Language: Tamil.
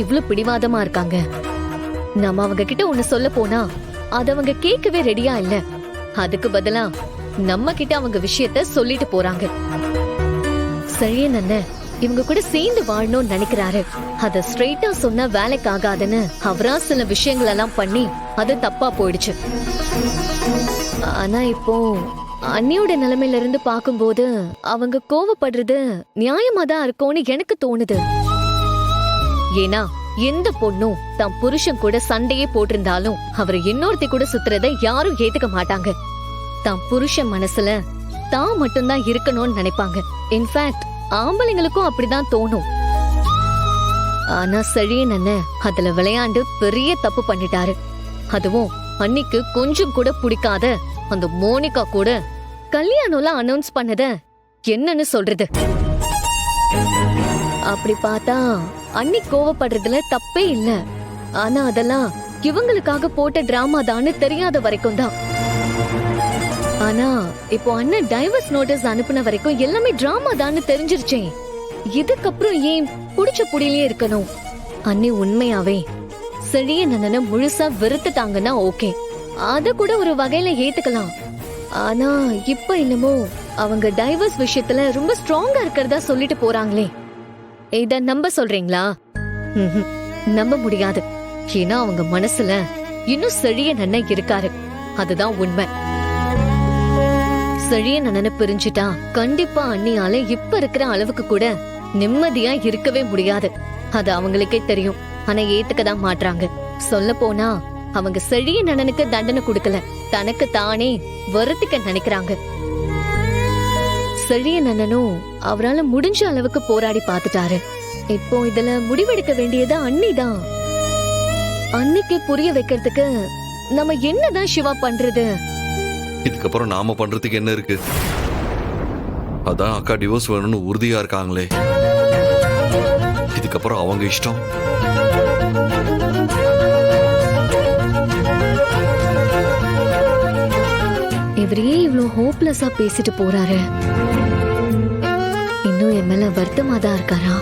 இவ்ளோ பிடிவாதமா இருக்காங்க? நம்ம அவங்க கிட்ட ஒண்ணு சொல்ல போனா அத அவங்க கேட்கவே ரெடியா இல்ல. அதுக்கு பதிலா நம்ம கிட்ட அவங்க விஷயத்த சொல்லிட்டு போறாங்க. செழியன் அண்ணன் இவங்க கூட சேர்ந்து வாழணும்னு நினைக்கிறாரு. அத ஸ்ட்ரெயிட்டா சொன்னா வேலைக்கு ஆகாதுன்னு அவரா சில விஷயங்கள் எல்லாம் பண்ணி அது தப்பா போயிடுச்சு. ஆனா இப்போ அண்ணியோட நிலைமையில இருந்து பாக்கும்போது அவங்க கோவப்படுறது நியாயமா தான் இருக்கும்னு எனக்கு தோணுது. ஏன்னா எந்த பொண்ணும் தன் புருஷன் கூட சண்டையே போட்டிருந்தாலும் அவரை இன்னொருத்தி கூட சுத்துறத யாரும் ஏத்துக்க மாட்டாங்க. தான் புருஷன் மனசுல தான் மட்டும்தான் இருக்கணும்னு நினைப்பாங்க. இன்ஃபேக்ட் ஆம்பளைங்களுக்கும் அப்படிதான் தோணும். ஆனா செழியன் அண்ணன் அதுல விளையாண்டு பெரிய தப்பு பண்ணிட்டாரு. அதுவும் அன்னிக்கு கொஞ்சம் கூட பிடிக்காத அந்த மோனிகா கூட கல்யாணம்லாம் அனௌன்ஸ் பண்ணத என்னன்னு சொல்றது? அப்படி பார்த்தா அன்னி கோவப்படுறதுல தப்பே இல்ல. ஆனா அதெல்லாம் இவங்களுக்காக போட்ட டிராமா தான்னு தெரியாத வரைக்கும் தான். ஆனா இப்போ அண்ணன் டைவர்ஸ் நோட்டீஸ் அனுப்புன வரைக்கும் எல்லாமே டிராமா தான்னு தெரிஞ்சிருச்சே. இதுக்கப்புறம் ஏன் புடிச்ச புடியிலே இருக்கணும்? அண்ணி உண்மையாவே செழியன் அண்ணனை முழுசா வெறுத்துட்டாங்கன்னா ஓகே, அத கூட ஒரு வகையில ஏத்துக்கலாம். ஆனா இப்ப என்னமோ அவங்க டைவர்ஸ் விஷயத்துல ரொம்ப ஸ்ட்ராங்கா இருக்கிறதா சொல்லிட்டு போறாங்களே. இத நம்ப சொல்றீங்களா? நம்ப முடியாது. ஏன்னா அவங்க மனசுல இன்னும் செழியன் அண்ணன் இருக்காரு. அதுதான் உண்மை. செழியன் அண்ணனை பிரிஞ்சுட்டா கண்டிப்பா அண்ணியால இப்ப இருக்கிற அளவுக்கு கூட நிம்மதியா இருக்கவே முடியாது. அது அவங்களுக்கே தெரியும். ஆனா ஏத்துக்கதான் மாட்றாங்க. சொல்ல போனா அவங்க செழியன் அண்ணனுக்கு தண்டனை கொடுக்கல, தனக்கு தானே வருத்திக்க நினைக்கிறாங்க. செழியன் அண்ணனும் அவரால முடிஞ்ச அளவுக்கு போராடி பாத்துட்டாரு. இப்போ இதுல முடிவெடுக்க வேண்டியது அண்ணிதான். அன்னிக்கு புரிய வைக்கிறதுக்கு நம்ம என்னதான் சிவா பண்றது? இதுக்கப்புறம் நாம பண்றதுக்கு என்ன இருக்கு? அதான் அக்கா டிவோர்ஸ் வேணும்னு உறுதியா இருக்காங்களே. இதுக்கப்புறம் அவங்க இஷ்டம். இவரே இவ்ளோ ஹோப்லெஸ்ஸா பேசிட்டு போறாரு. இன்னும் என் மேல வருத்தமா தான் இருக்காரா?